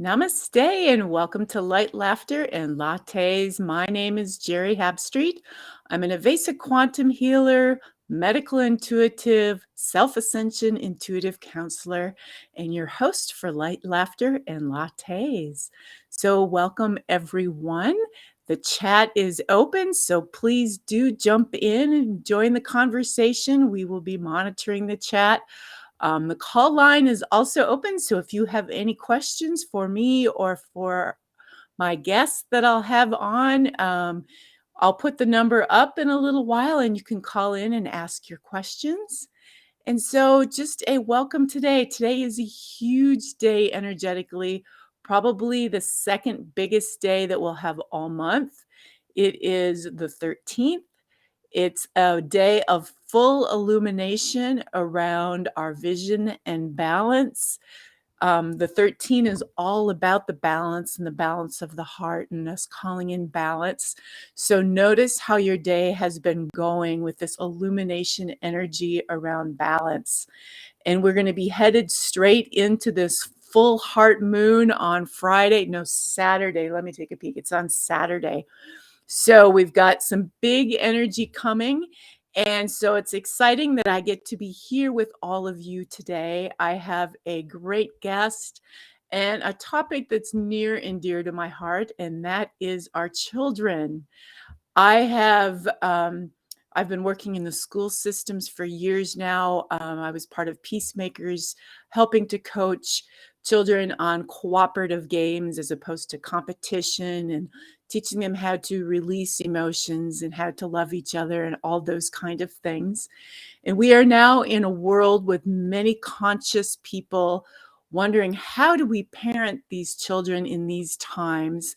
Namaste and welcome to Light, Laughter, and Lattes. My name is Geri Habstritt. I'm an Avesa quantum healer, medical intuitive, self-ascension intuitive counselor, and your host for Light, Laughter, and Lattes. So welcome everyone. The chat is open, so please do jump in and join the conversation. We will be monitoring the chat. The call line is also open, so if you have any questions for me or for my guests that I'll have on, I'll put the number up in a little while and you can call in and ask your questions. And so just a welcome today. Today is a huge day energetically, probably the second biggest day that we'll have all month. It is the 13th. It's a day of full illumination around our vision and balance. The 13 is all about the balance and the balance of the heart and us calling in balance. So notice how your day has been going with this illumination energy around balance. And we're going to be headed straight into this full heart moon on Saturday. Let me take a peek. It's on Saturday. So we've got some big energy coming. And so it's exciting that I get to be here with all of you today. I have a great guest and a topic that's near and dear to my heart, and that is our children. I've been working in the school systems for years now. I was part of Peacemakers, helping to coach children on cooperative games as opposed to competition, and teaching them how to release emotions and how to love each other and all those kind of things. And we are now in a world with many conscious people wondering, how do we parent these children in these times?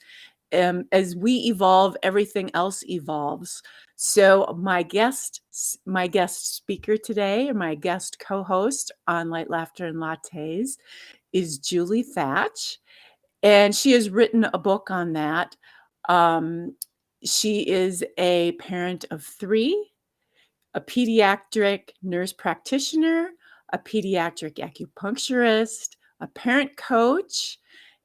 As we evolve, everything else evolves. So my guest speaker today, or my guest co-host on Light, Laughter, and Lattes, is Julie Thatch, and she has written a book on that. She is a parent of 3, a pediatric nurse practitioner, a pediatric acupuncturist, a parent coach,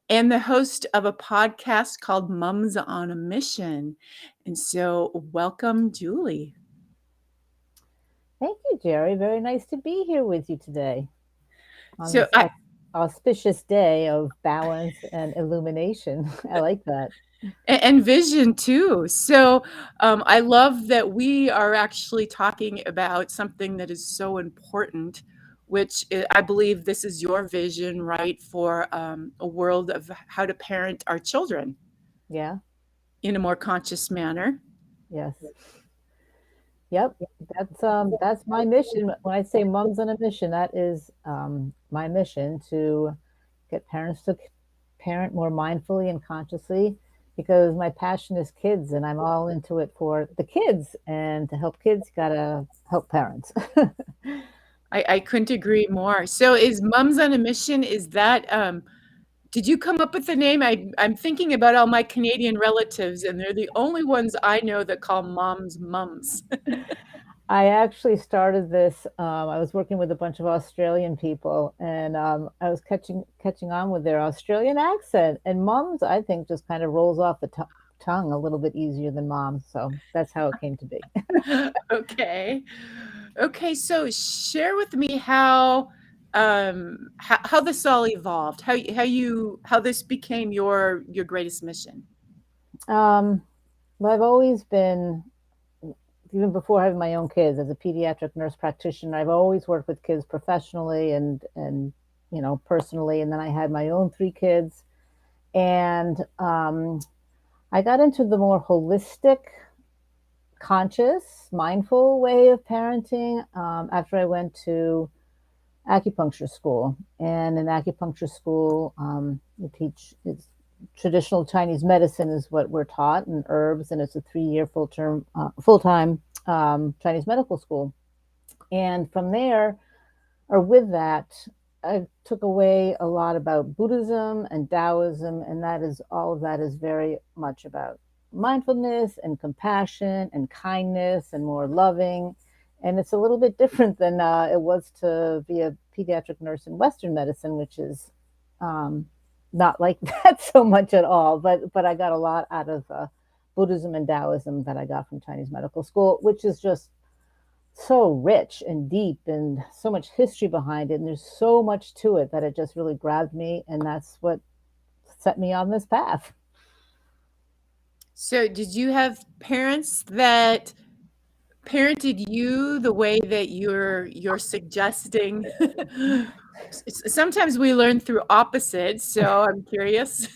and the host of a podcast called Mums on a Mission. And so welcome, Julie. Thank you, Geri. Very nice to be here with you today on So this auspicious day of balance and illumination. I like that. and vision too. So I love that we are actually talking about something that is so important, which I believe this is your vision, right, for a world of how to parent our children Yeah. in a more conscious manner. Yes. Yep. That's my mission. When I say mums on a mission, that is my mission to get parents to parent more mindfully and consciously, because my passion is kids and I'm all into it for the kids, and to help kids, you gotta help parents. I couldn't agree more. So is Mums on a Mission, is that did you come up with the name? I'm thinking about all my Canadian relatives, and they're the only ones I know that call moms mums. I actually started this. I was working with a bunch of Australian people, and I was catching on with their Australian accent. And mums, I think, just kind of rolls off the tongue a little bit easier than moms. So that's how it came to be. Okay. Okay, so share with me how this all evolved, how this became your greatest mission. Um, well, I've always been, even before having my own kids, as a pediatric nurse practitioner, I've always worked with kids professionally and personally. And then I had my own 3 kids, and I got into the more holistic, conscious, mindful way of parenting after I went to acupuncture school. And in acupuncture school, we teach it's traditional Chinese medicine is what we're taught, and herbs, and it's a 3-year full time Chinese medical school. And from there, or with that, I took away a lot about Buddhism and Taoism, and that is all of that is very much about mindfulness and compassion and kindness and more loving. And it's a little bit different than it was to be a pediatric nurse in Western medicine, which is not like that so much at all. But I got a lot out of Buddhism and Taoism that I got from Chinese medical school, which is just so rich and deep and so much history behind it. And there's so much to it that it just really grabbed me. And that's what set me on this path. So, did you have parents that parented you the way that you're suggesting? Sometimes we learn through opposites, so I'm curious.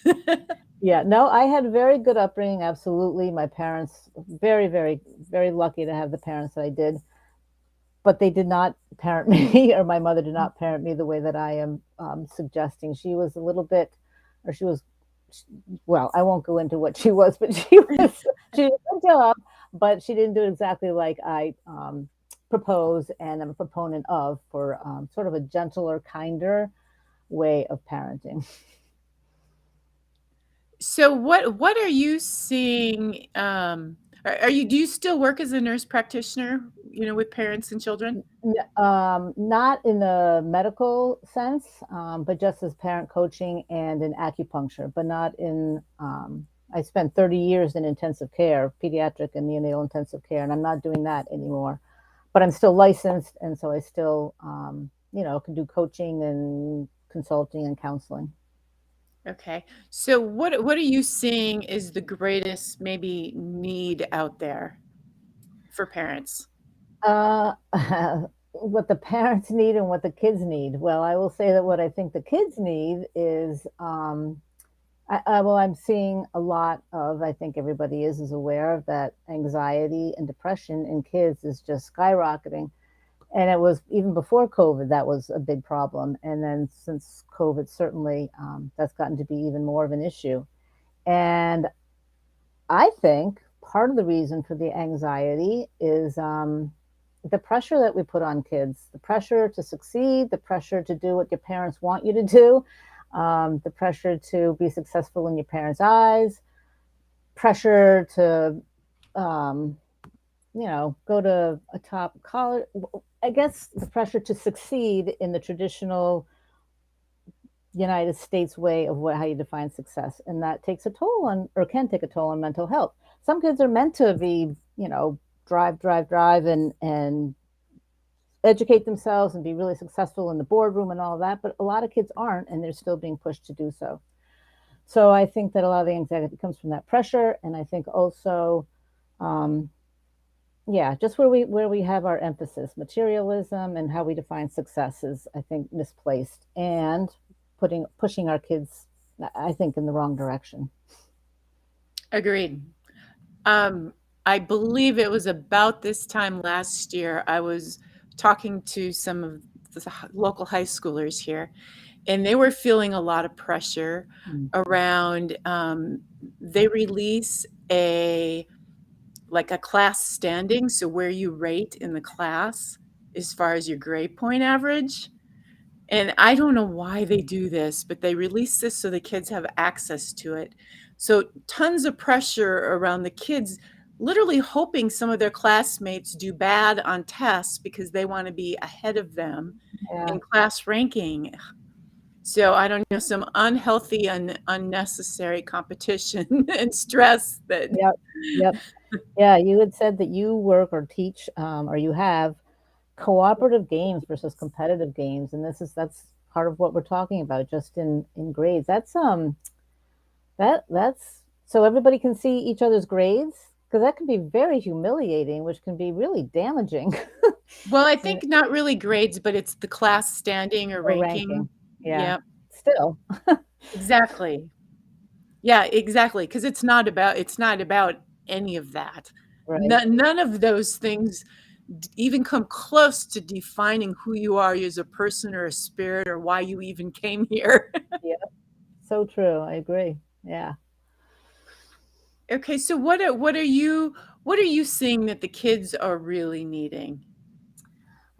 Yeah, no, I had a very good upbringing. Absolutely. My parents, very, very, very lucky to have the parents that I did, but they did not parent me, or my mother did not parent me the way that I am suggesting. She was a little bit, or she was, well, I won't go into what she was, but she did a good job, but she didn't do it exactly like I propose and I'm a proponent of, for sort of a gentler, kinder way of parenting. So what are you seeing? Are you do you still work as a nurse practitioner, with parents and children? Not in the medical sense, but just as parent coaching and in acupuncture, but not in. I spent 30 years in intensive care, pediatric and neonatal intensive care, and I'm not doing that anymore. But I'm still licensed, and so I still, can do coaching and consulting and counseling. Okay. So what are you seeing is the greatest maybe need out there for parents? Uh, what the parents need and what the kids need. Well, I will say that what I think the kids need is well, I'm seeing a lot of, I think everybody is aware of that anxiety and depression in kids is just skyrocketing. And it was even before COVID, that was a big problem. And then since COVID, certainly that's gotten to be even more of an issue. And I think part of the reason for the anxiety is the pressure that we put on kids, the pressure to succeed, the pressure to do what your parents want you to do, the pressure to be successful in your parents' eyes, pressure to, um, go to a top college. I guess the pressure to succeed in the traditional United States way of how you define success. And that takes a toll on, or can take a toll on mental health. Some kids are meant to be, drive, drive, drive and educate themselves and be really successful in the boardroom and all of that. But a lot of kids aren't, and they're still being pushed to do so. So I think that a lot of the anxiety comes from that pressure. And I think also, um, yeah, just where we have our emphasis, materialism and how we define success is, I think, misplaced, and pushing our kids, I think, in the wrong direction. Agreed. I believe it was about this time last year, I was talking to some of the local high schoolers here, and they were feeling a lot of pressure Mm. around, they release like a class standing, so where you rate in the class as far as your grade point average. And I don't know why they do this, but they release this so the kids have access to it. So tons of pressure around the kids, literally hoping some of their classmates do bad on tests because they want to be ahead of them Yeah. in class ranking. So I don't know, some unhealthy and unnecessary competition and stress that. Yep. Yep. Yeah. You had said that you work or teach, or you have cooperative games versus competitive games, and that's part of what we're talking about, just in grades. That's so everybody can see each other's grades, because that can be very humiliating, which can be really damaging. Well, I You know, think not really grades, but it's the class standing or or ranking. ranking. Yeah. Yeah, Still. exactly. Yeah, exactly. Because it's not about any of that. Right. None of those things even come close to defining who you are as a person or a spirit or why you even came here. Yeah. So true. I agree. Yeah. Okay, so what are you seeing that the kids are really needing?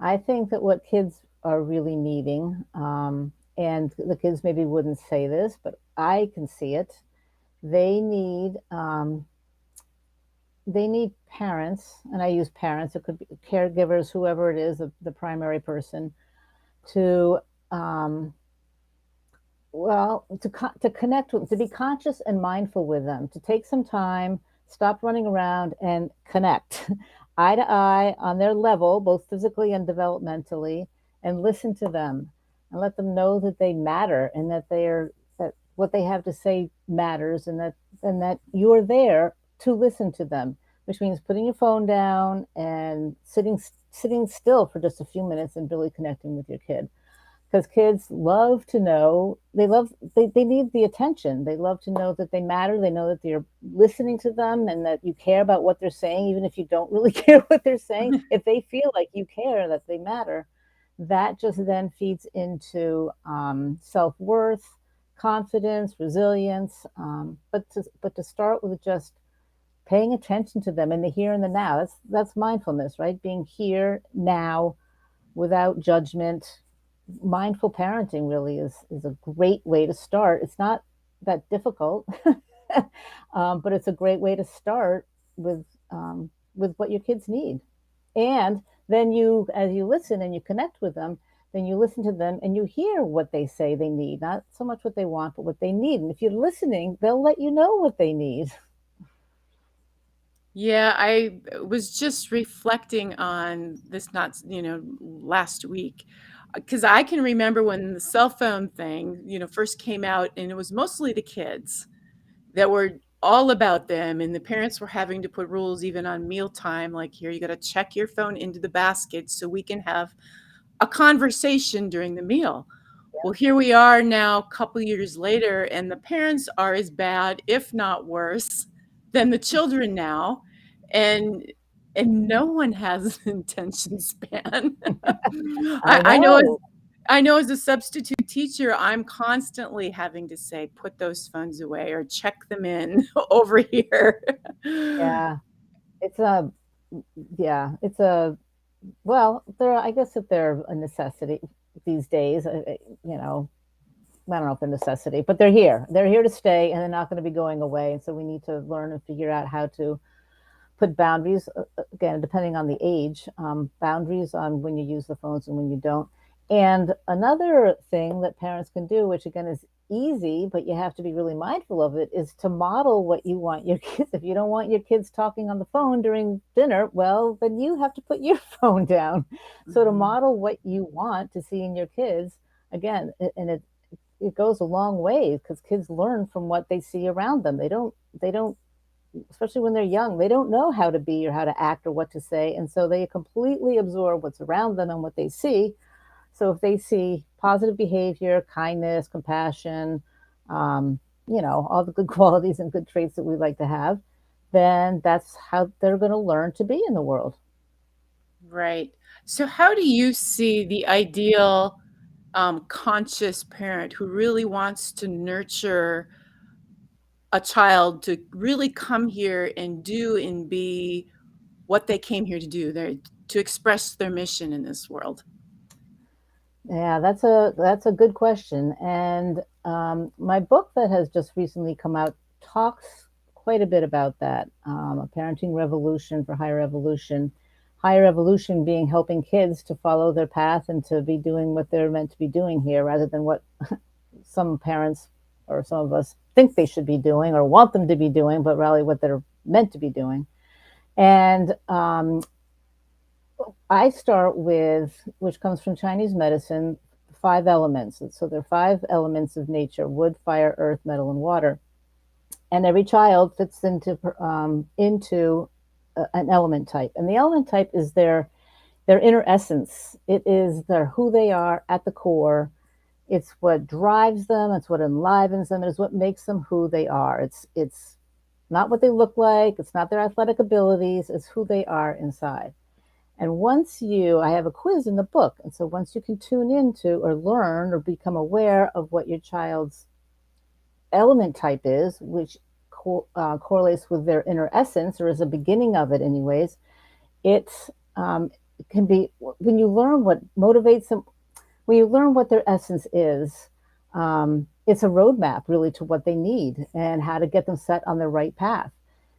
I think that what kids are really needing, and the kids maybe wouldn't say this, but I can see it. They need they need parents, and I use parents. It could be caregivers, whoever it is, the primary person, to um, Well, to connect with, to be conscious and mindful with them, to take some time, stop running around and connect eye to eye on their level, both physically and developmentally, and listen to them and let them know that they matter and that that what they have to say matters, and that you're there to listen to them, which means putting your phone down and sitting still for just a few minutes and really connecting with your kid, because kids love to know, they need the attention, they love to know that they matter, they know that you're listening to them and that you care about what they're saying, even if you don't really care what they're saying. If they feel like you care, that they matter, that just then feeds into self-worth, confidence, resilience, but to start with just paying attention to them in the here and the now. That's mindfulness, right? Being here now without judgment. Mindful parenting really is a great way to start. It's not that difficult, but it's a great way to start with what your kids need. And then you, as you listen and you connect with them, then you listen to them and you hear what they say they need, not so much what they want, but what they need. And if you're listening, they'll let you know what they need. Yeah, I was just reflecting on this not, last week, because I can remember when the cell phone thing, first came out, and it was mostly the kids that were all about them, and the parents were having to put rules even on mealtime, like, here, you got to check your phone into the basket so we can have a conversation during the meal. Well, here we are now, a couple years later, and the parents are as bad, if not worse, than the children now, and no one has an attention span. I I know as know. a substitute teacher, I'm constantly having to say, "Put those phones away," or "Check them in over here." Yeah. It's a, yeah, it's a, well, I guess that they're a necessity these days. You know, I don't know if they're necessity, but they're here. They're here to stay, and they're not going to be going away. And so we need to learn and figure out how to put boundaries, again, depending on the age, boundaries on when you use the phones and when you don't. And another thing that parents can do, which again is easy, but you have to be really mindful of it, is to model what you want your kids. If you don't want your kids talking on the phone during dinner, well, then you have to put your phone down. So to Mhm. model what you want to see in your kids, again, and it goes a long way, because kids learn from what they see around them. They don't, especially when they're young, they don't know how to be or how to act or what to say. And so they completely absorb what's around them and what they see. So if they see positive behavior, kindness, compassion, all the good qualities and good traits that we like to have, then that's how they're going to learn to be in the world. Right. So how do you see the ideal, conscious parent who really wants to nurture a child to really come here and do and be what they came here to do, to express their mission in this world? Yeah, that's a good question. And my book that has just recently come out talks quite a bit about that. A parenting revolution for higher evolution. Higher evolution being helping kids to follow their path and to be doing what they're meant to be doing here, rather than what some parents or some of us think they should be doing or want them to be doing, but really what they're meant to be doing. And I start with, which comes from Chinese medicine, five elements. So there are five elements of nature: wood, fire, earth, metal, and water. And every child fits into an element type. And the element type is their inner essence. It is their who they are at the core. It's what drives them. It's what enlivens them. It's what makes them who they are. It's not what they look like. It's not their athletic abilities. It's who they are inside. And I have a quiz in the book. And so once you can tune into or learn or become aware of what your child's element type is, which correlates with their inner essence, or is a beginning of it, anyways, it can be, when you learn what motivates them, when you learn what their essence is, it's a roadmap really to what they need and how to get them set on the right path.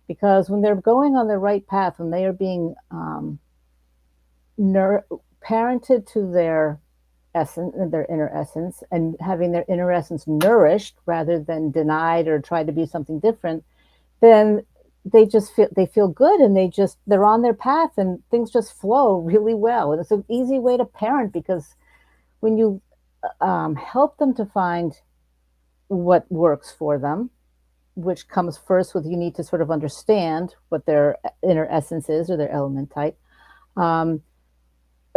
Because when they're going on the right path, when they are being parented to their essence, their inner essence, and having their inner essence nourished rather than denied or tried to be something different, then they feel good, and they're on their path, and things just flow really well. And it's an easy way to parent, because when you help them to find what works for them, which comes first with, you need to sort of understand what their inner essence is, or their element type. Um,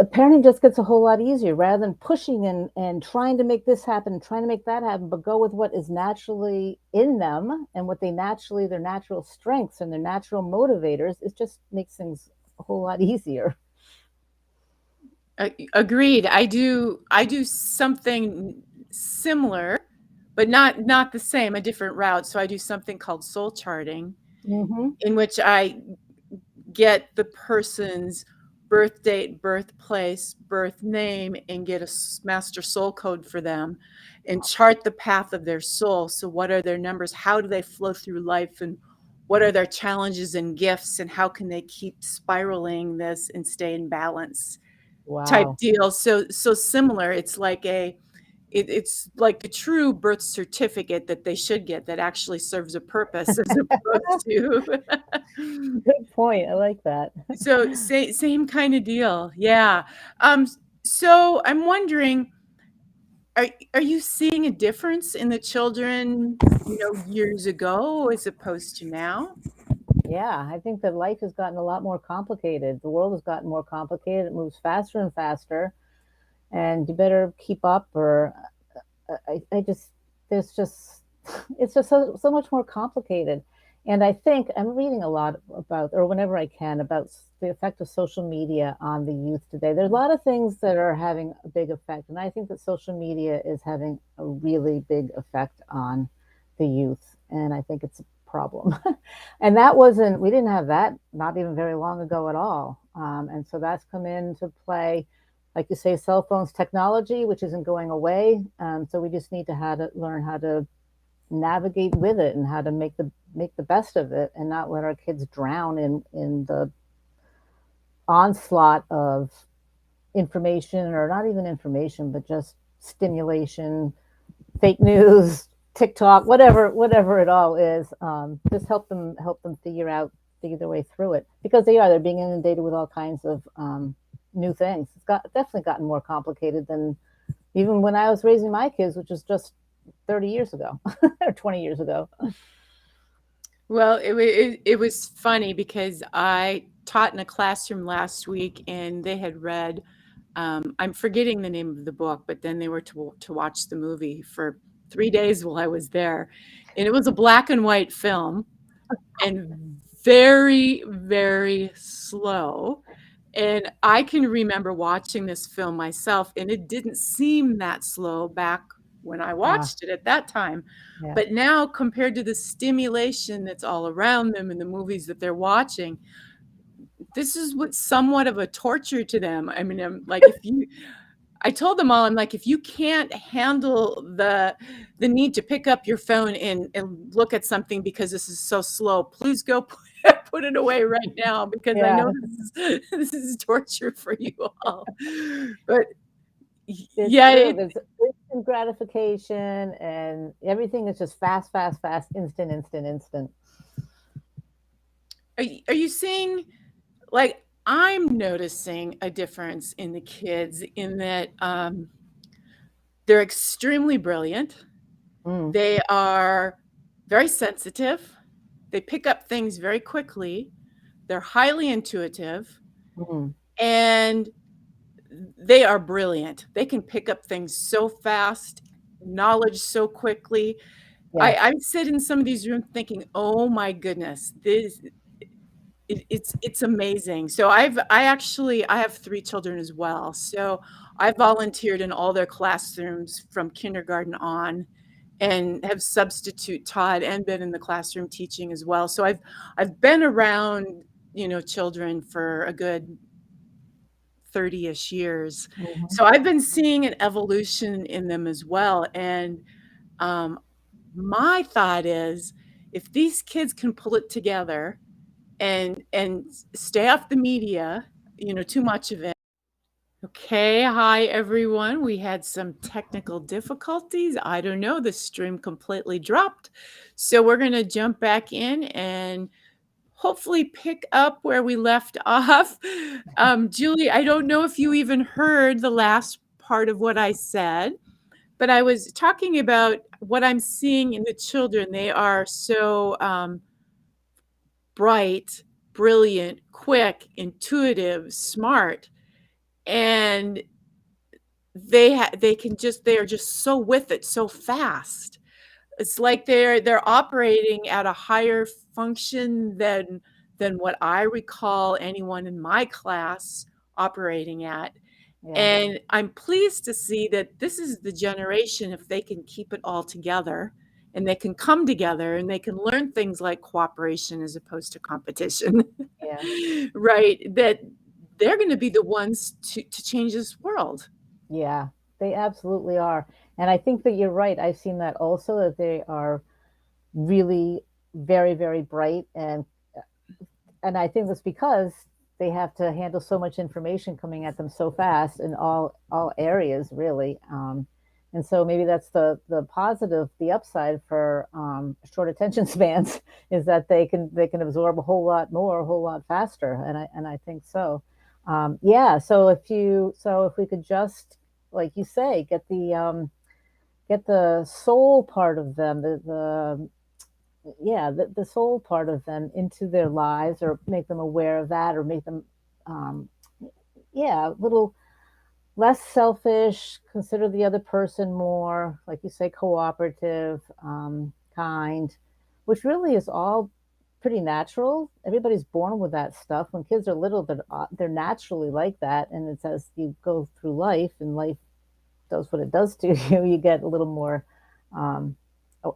Parenting just gets a whole lot easier, rather than pushing and trying to make this happen, trying to make that happen, but go with what is naturally in them, and what their natural strengths and their natural motivators. It just makes things a whole lot easier. Agreed. I do something similar, but not the same, a different route. So I do something called soul charting, Mm-hmm. in which I get the person's birth date, birthplace, birth name, and get a master soul code for them, and chart the path of their soul. So what are their numbers? How do they flow through life, and what are their challenges and gifts, and how can they keep spiraling this and stay in balance, type Wow. deal. So similar. It's like a true birth certificate that they should get, that actually serves a purpose, as opposed to Good point. I like that. so same kind of deal. Yeah. So I'm wondering, are you seeing a difference in the children, years ago as opposed to now? Yeah, I think that life has gotten a lot more complicated. The world has gotten more complicated. It moves faster and faster, and you better keep up, or I just there's just it's just so much more complicated. And I think I'm reading a lot about, or whenever I can, about the effect of social media on the youth today. There's a lot of things that are having a big effect, and I think that social media is having a really big effect on the youth, and I think it's a problem. And that wasn't we didn't have that not even very long ago at all. And so that's come into play, like you say, cell phones, technology, which isn't going away. So we just need to learn how to navigate with it, and how to make the best of it, and not let our kids drown in the onslaught of information, or not even information, but just stimulation, fake news, TikTok, whatever it all is. Just help them figure their way through it, because they're being inundated with all kinds of new things. It's definitely gotten more complicated than even when I was raising my kids, which was just 30 years ago or 20 years ago. Well, it was funny because I taught in a classroom last week, and they had read, I'm forgetting the name of the book, but then they were to watch the movie for 3 days while I was there. And it was a black and white film, and very, very slow. And I can remember watching this film myself, and it didn't seem that slow back when I Ah, watched it at that time. yeah. But now, compared to the stimulation that's all around them in the movies that they're watching, this is what somewhat of a torture to them. I mean, I told them all, I'm like, if you can't handle the need to pick up your phone and look at something because this is so slow, please go put it away right now, because I Yeah, know this is torture for you all. But it's yeah, true. There's instant gratification, and everything is just fast, fast, fast, instant, instant, instant. are you seeing, like, I'm noticing a difference in the kids, in that they're extremely brilliant. Mm, They are very sensitive. They pick up things very quickly. They're highly intuitive, mm, and they are brilliant. They can pick up things so fast, knowledge so quickly. I yes. sit in some of these rooms thinking, "Oh my goodness, this it's amazing." So I have 3 children as well. So I volunteered in all their classrooms from kindergarten on, and have substitute taught and been in the classroom teaching as well. So I've been around, children for a good 30-ish years. Mhm. So I've been seeing an evolution in them as well. And um, my thought is, if these kids can pull it together and stay off the media, too much of it, Okay, hi everyone. We had some technical difficulties. I don't know, the stream completely dropped. So we're going to jump back in and hopefully pick up where we left off. Julie, I don't know if you even heard the last part of what I said, but I was talking about what I'm seeing in the children. They are so bright, brilliant, quick, intuitive, smart, and they are just so with it so fast. It's like they're operating at a higher function than what I recall anyone in my class operating at. Yeah, And I'm pleased to see that this is the generation, if they can keep it all together and they can come together and they can learn things like cooperation as opposed to competition, yeah, right? That they're going to be the ones to change this world. yeah. They absolutely are. And I think that you're right. I've seen that also, that they are really very, very bright, and I think that's because they have to handle so much information coming at them so fast in all areas, really. And so maybe that's the positive, the upside for short attention spans is that they can absorb a whole lot more, a whole lot faster, and I think so. Yeah. So if we could just, like you say, get the soul part of them, the yeah, the soul part of them into their lives, or make them aware of that, or make them um, yeah, a little less selfish, consider the other person more, like you say, cooperative, kind, which really is all pretty natural. Everybody's born with that stuff. When kids are little, they're naturally like that, and it's as you go through life and life does what it does to you, you get a little more um,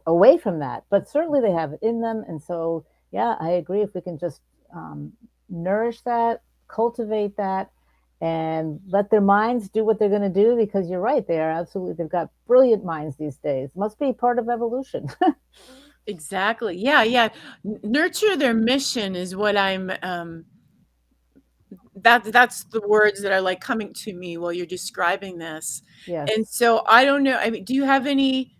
away from that. But certainly they have it in them. And so, yeah, I agree. If we can just um, nourish that, cultivate that, and let their minds do what they're going to do, because you're right, they are absolutely, they've got brilliant minds these days. Must be part of evolution. Exactly. Yeah, yeah. Nurture their mission is what I'm that's the words that are like coming to me while you're describing this. Yes. And so I don't know, I mean, do you have any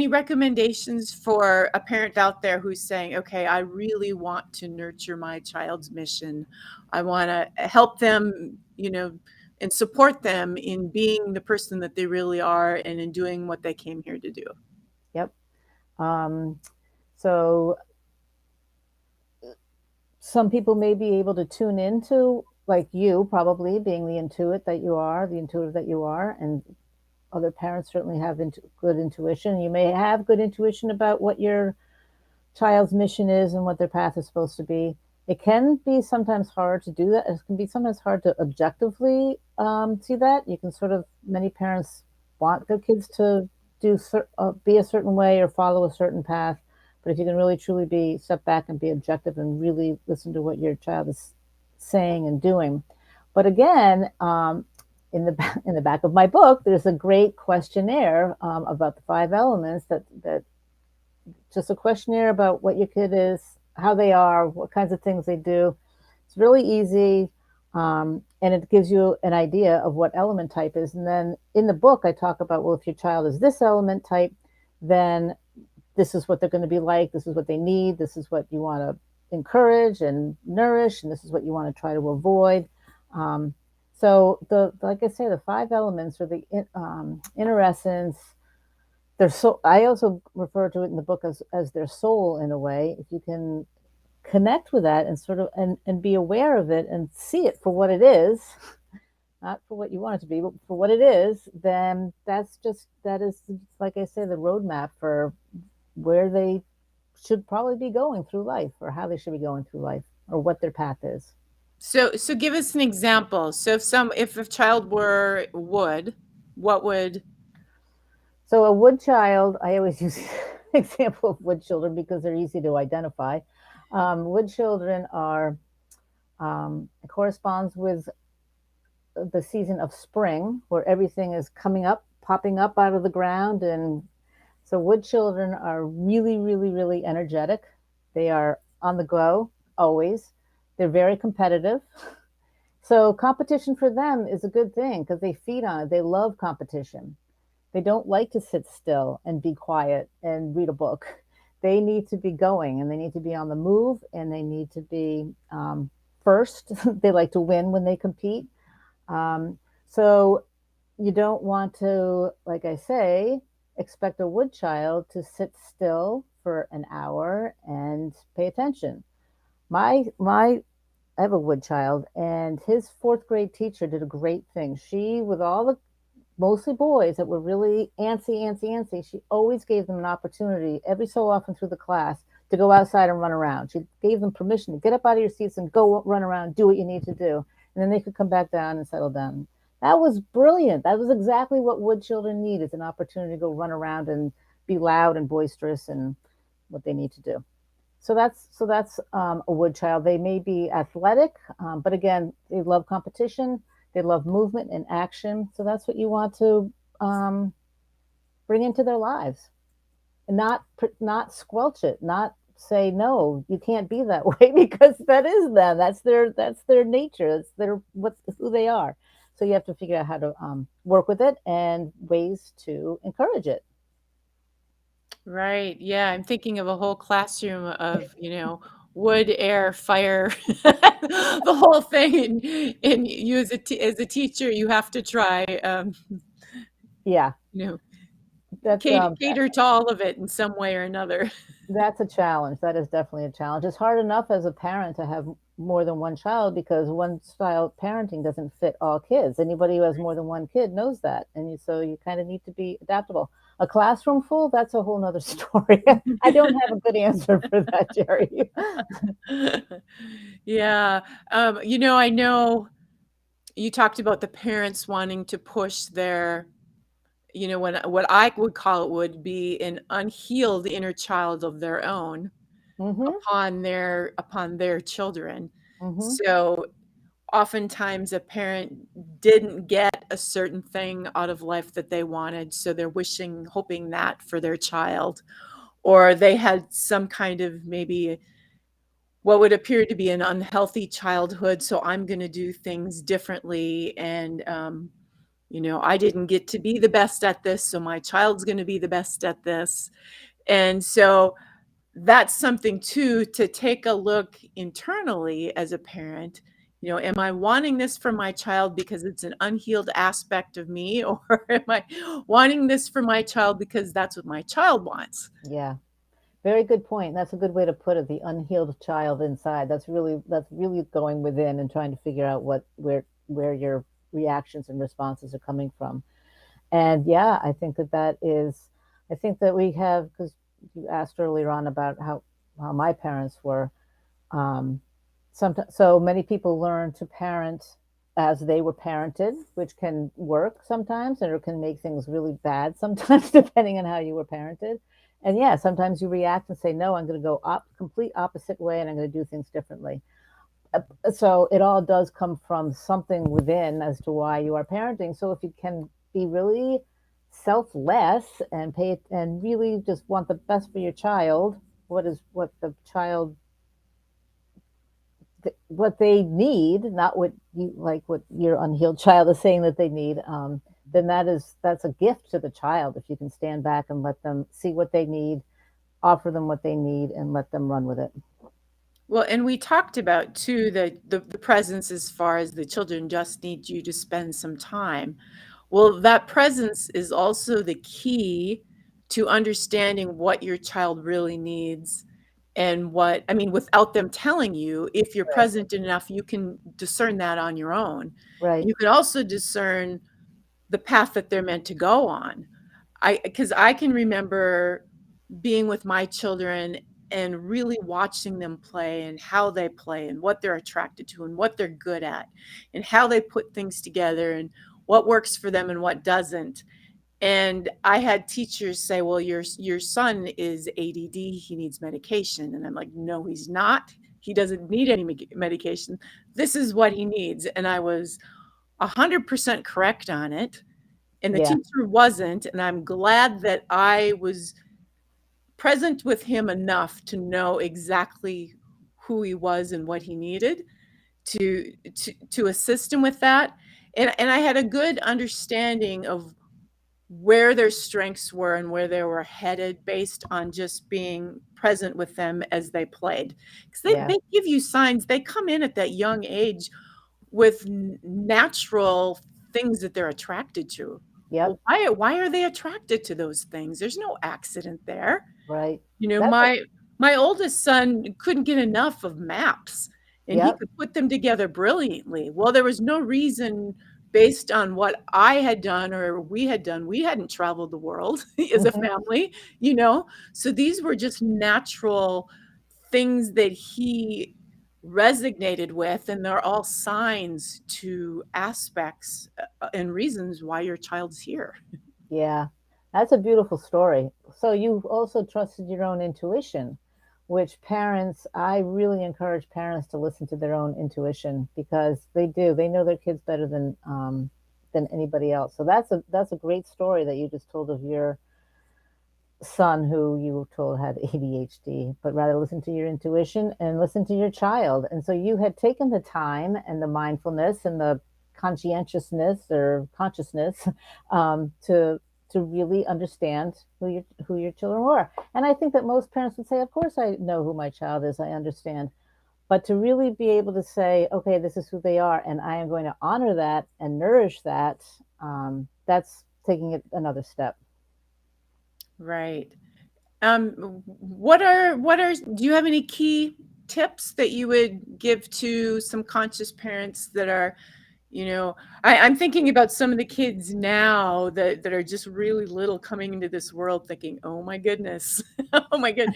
recommendations for a parent out there who's saying, "Okay, I really want to nurture my child's mission. I want to help them, and support them in being the person that they really are and in doing what they came here to do." Yep. Um, so some people may be able to tune into, like you, probably being the intuitive that you are, and other parents certainly have good intuition. You may have good intuition about what your child's mission is and what their path is supposed to be. It can be sometimes hard to do that. It can be sometimes hard to objectively see that. You can sort of, many parents want their kids to be a certain way or follow a certain path. But if you can really truly be step back and be objective and really listen to what your child is saying and doing. But again, in the back of my book, there's a great questionnaire about the 5 elements, that just a questionnaire about what your kid is, how they are, what kinds of things they do. It's really easy, and it gives you an idea of what element type is. And then in the book, I talk about, well, if your child is this element type, then this is what they're going to be like. This is what they need. This is what you want to encourage and nourish, and this is what you want to try to avoid. Um, so like I say, the 5 elements, or the inner essence, their soul. I also refer to it in the book as their soul, in a way. If you can connect with that and sort of and be aware of it and see it for what it is, not for what you want it to be, but for what it is, then that is, like I say, the roadmap for where they should probably be going through life, or how they should be going through life, or what their path is. So give us an example. So if a child were wood, what would So a wood child, I always use the example of wood children because they're easy to identify. Wood children are corresponds with the season of spring, where everything is coming up, popping up out of the ground. And so wood children are really, really, really energetic. They are on the go always. They're very competitive. So competition for them is a good thing because they feed on it. They love competition. They don't like to sit still and be quiet and read a book. They need to be going and they need to be on the move and they need to be first. They like to win when they compete. Um, so you don't want to, like I say, expect a wood child to sit still for an hour and pay attention. My I have a wood child, and his fourth grade teacher did a great thing. She, with all the mostly boys that were really antsy, she always gave them an opportunity every so often through the class to go outside and run around. She gave them permission to get up out of your seats and go run around, do what you need to do. And then they could come back down and settle down. That was brilliant. That was exactly what wood children need is an opportunity to go run around and be loud and boisterous and what they need to do. So that's a wood child. They may be athletic, but again, they love competition. They love movement and action. So that's what you want to um, bring into their lives, and not squelch it, not say no, you can't be that way because that is them. That's their nature. That's their what who they are. So you have to figure out how to work with it and ways to encourage it. Right. Yeah, I'm thinking of a whole classroom of, wood, air, fire, the whole thing. And you as a teacher, you have to try, Yeah, you know, that's cater to all of it in some way or another. that's a challenge. That is definitely a challenge. It's hard enough as a parent to have more than one child because one style parenting doesn't fit all kids. Anybody who has more than one kid knows that. So you kind of need to be adaptable. A classroom full, that's a whole nother story. I don't have a good answer for that, Jerry. Yeah. I know you talked about the parents wanting to push their, what I would call it would be an unhealed inner child of their own Mm-hmm. upon their children. Mm-hmm. So oftentimes a parent didn't get a certain thing out of life that they wanted, so they're hoping that for their child, or they had some kind of maybe what would appear to be an unhealthy childhood, so I'm going to do things differently. And I didn't get to be the best at this, so my child's going to be the best at this. And so that's something too to take a look internally as a parent. Am I wanting this for my child because it's an unhealed aspect of me, or am I wanting this for my child because that's what my child wants? Yeah. Very good point. That's a good way to put it. The unhealed child inside. That's really going within and trying to figure out where your reactions and responses are coming from. And yeah, I think that is. I think that we have because you asked earlier on about how my parents were. Um, so many people learn to parent as they were parented, which can work sometimes, and it can make things really bad sometimes, depending on how you were parented. And yeah, sometimes you react and say, "No, I'm going to go complete opposite way, and I'm going to do things differently." So it all does come from something within as to why you are parenting. So if you can be really selfless and pay it and really just want the best for your child, what the child what they need, not what you like what your unhealed child is saying that they need, then that's a gift to the child if you can stand back and let them see what they need, offer them what they need, and let them run with it. Well, and we talked about too the presence as far as the children just need you to spend some time. Well, that presence is also the key to understanding what your child really needs, and what, I mean, without them telling you, if you're Right. present enough, you can discern that on your own. Right. You can also discern the path that they're meant to go on. Because I can remember being with my children and really watching them play and how they play and what they're attracted to and what they're good at and how they put things together and what works for them and what doesn't. And I had teachers say, "Well, your son is ADD, he needs medication." And I'm like, "No, he's not. He doesn't need any medication. This is what he needs." And I was 100% correct on it. And the Yeah. teacher wasn't. And I'm glad that I was present with him enough to know exactly who he was and what he needed. to assist them with that. And I had a good understanding of where their strengths were and where they were headed based on just being present with them as they played. Because Yeah. they give you signs. They come in at that young age with natural things that they're attracted to. Yep. Well, why are they attracted to those things? There's no accident there. Right. You know, That's a, my oldest son couldn't get enough of maps, and he yep. could put them together brilliantly. Well, there was no reason based on what I had done or we had done. We hadn't traveled the world as a Hmm. family, you know? So these were just natural things that he resonated with, and they're all signs to aspects and reasons why your child's here. Yeah, that's a beautiful story. So you've also trusted your own intuition, which parents, I really encourage parents to listen to their own intuition because they do. They know their kids better than anybody else. So that's a great story that you just told of your son who you were told had ADHD, but rather listen to your intuition and listen to your child. And so you had taken the time and the mindfulness and the conscientiousness or consciousness to really understand who your children were. And I think that most parents would say, "Of course, I know who my child is. I understand." But to really be able to say, "Okay, this is who they are, and I am going to honor that and nourish that," that's taking it another step. Right. What are do you have any key tips that you would give to some conscious parents that are, you know, I'm thinking about some of the kids now that are just really little coming into this world thinking, oh my goodness, oh my good.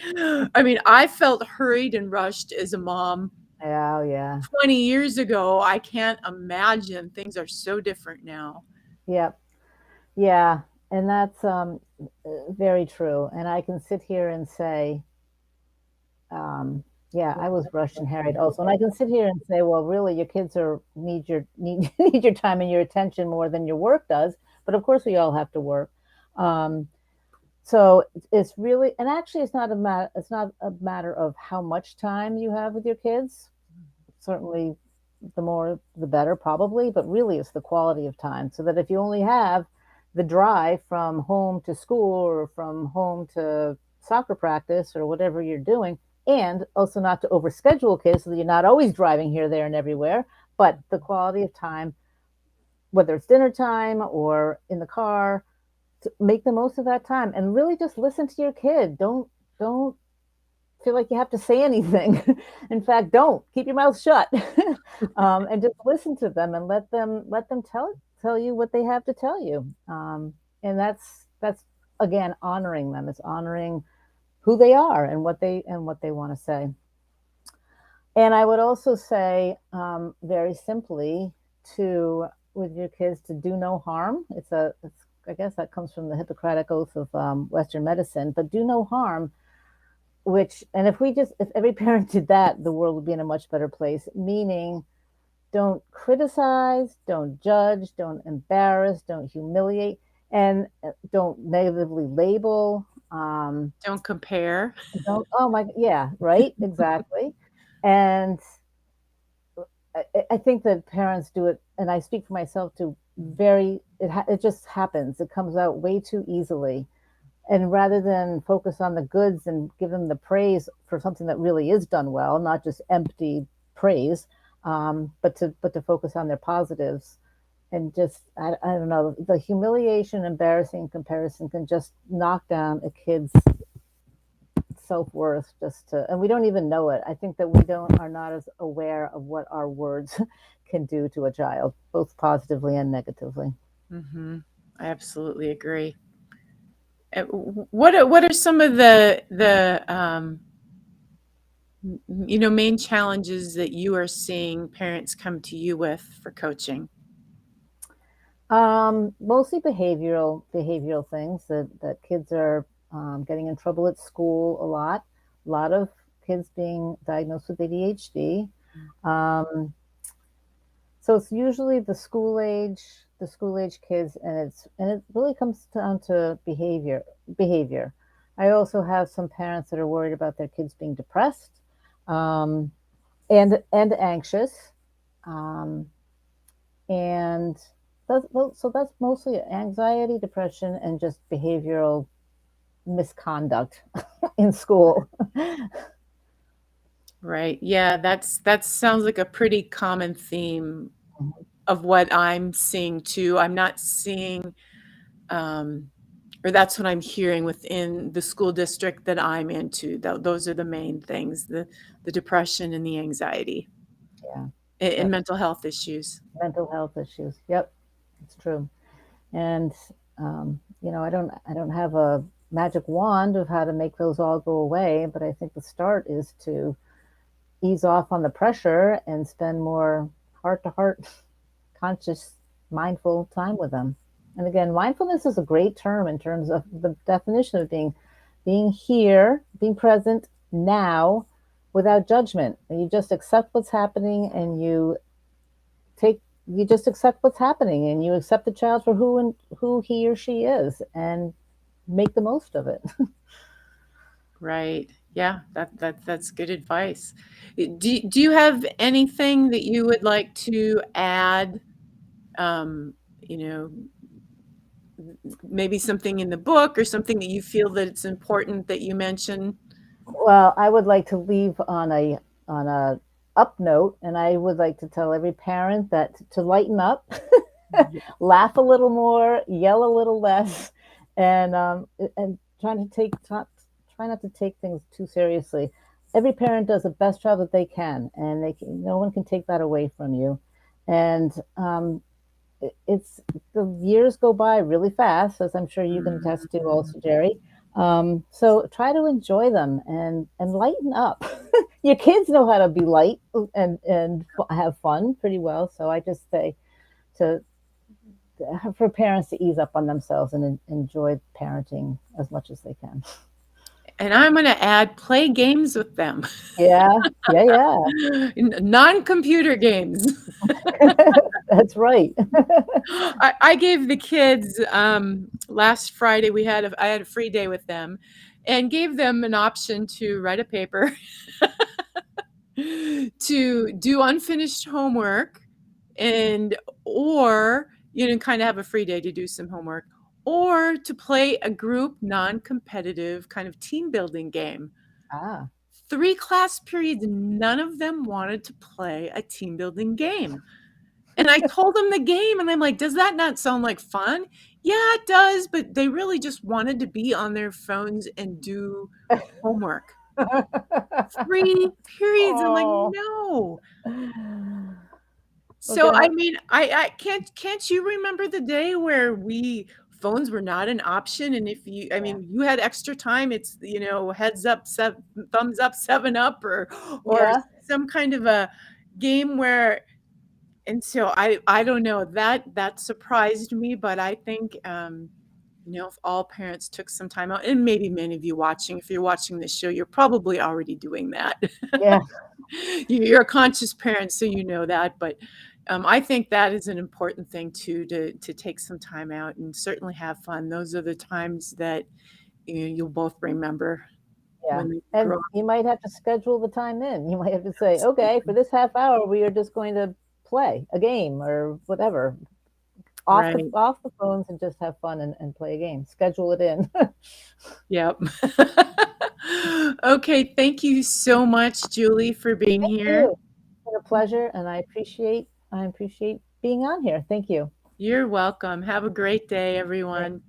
I mean, I felt hurried and rushed as a mom Oh yeah. 20 years ago. I can't imagine things are so different now. Yep. Yeah, and that's very true. And I can sit here and say, yeah, I was rushed and harried also. And I can sit here and say, well, really, your kids are need your need need your time and your attention more than your work does. But of course, we all have to work. Um, so it's really, and actually, it's not a matter of how much time you have with your kids. Certainly, the more the better, probably, but really it's the quality of time. So that if you only have the drive from home to school or from home to soccer practice or whatever you're doing, and also not to overschedule kids so that you're not always driving here, there, and everywhere, but the quality of time, whether it's dinner time or in the car, to make the most of that time and really just listen to your kid. Don't feel like you have to say anything. In fact, don't keep your mouth shut, and just listen to them and let them tell you what they have to tell you. And that's again honoring them. It's honoring who they are and what they want to say. And I would also say, very simply, to with your kids to do no harm. It's I guess that comes from the Hippocratic Oath of Western medicine, but do no harm, which, and if every parent did that, the world would be in a much better place. Meaning, don't criticize, don't judge, don't embarrass, don't humiliate, and don't negatively label. Don't compare. Don't, oh my, yeah, right, exactly. And I think that parents do it, and I speak for myself too. It just happens. It comes out way too easily, and rather than focus on the goods and give them the praise for something that really is done well, not just empty praise, but to focus on their positives. And just I don't know, the humiliation, embarrassing comparison can just knock down a kid's self-worth, just to, and we don't even know it. I think that we don't are not as aware of what our words can do to a child, both positively and negatively. Hmm. I absolutely agree. What are some of the main challenges that you are seeing parents come to you with for coaching? Mostly behavioral things that kids are getting in trouble at school a lot. A lot of kids being diagnosed with ADHD. Um, so it's usually the school age kids, and it really comes down to behavior. I also have some parents that are worried about their kids being depressed, um, and anxious. Um, and so that's mostly anxiety, depression, and just behavioral misconduct in school. Right. Yeah, that sounds like a pretty common theme of what I'm seeing too. I'm not seeing, um, or that's what I'm hearing within the school district that I'm into. Those are the main things, the depression and the anxiety Yeah. and Yep. mental health issues. Mental health issues. Yep. It's true. And I don't have a magic wand of how to make those all go away, but I think the start is to ease off on the pressure and spend more heart to heart, conscious, mindful time with them. And again, mindfulness is a great term in terms of the definition of being here, being present now without judgment. You just accept what's happening and take you just accept what's happening and you accept the child for who he or she is and make the most of it. Right. Yeah, that's good advice. Do you have anything that you would like to add? Um, you know, maybe something in the book or something that you feel that it's important that you mention? Well, I would like to leave on a up note, and I would like to tell every parent that to lighten up, Yeah. laugh a little more, yell a little less, and try not to take things too seriously. Every parent does the best job that they can, and no one can take that away from you. And it's the years go by really fast, as I'm sure you can attest to, Mhm. also, Geri. So try to enjoy them and lighten up. Your kids know how to be light and have fun pretty well. So I just say to for parents to ease up on themselves and enjoy parenting as much as they can. And I'm gonna add play games with them. Yeah, yeah, yeah. Non-computer games. That's right. I gave the kids, last Friday, I had a free day with them and gave them an option to write a paper, to do unfinished homework, and or, kinda have a free day to do some homework, or to play a group non-competitive kind of team building game. Ah, 3 class periods, none of them wanted to play a team building game. And I told them the game, and I'm like, "Does that not sound like fun?" "Yeah, it does," but they really just wanted to be on their phones and do homework. 3 periods, I'm like, oh, "No." well, So, I God, mean, I can't you remember the day where phones were not an option, and if you I yeah, mean, you had extra time, it's, heads up, thumbs up, 7 up, or yeah, some kind of a game where. And so I don't know, that surprised me, but I think, if all parents took some time out, and maybe many of you watching, if you're watching this show, you're probably already doing that. yeah. You're a conscious parent, so you know that, but, I think that is an important thing too, to take some time out and certainly have fun. Those are the times that, you'll both remember Yeah. when they grow And up. you might have to schedule the time in. You might have to say, okay, for this half hour, we are just going to play a game or whatever. Right. Off the phones and just have fun and play a game. Schedule it in. Yep. Okay, thank you so much, Julie, for being Thank here. you. It's been a pleasure and I appreciate being on here. Thank you. You're welcome. Have a great day, everyone.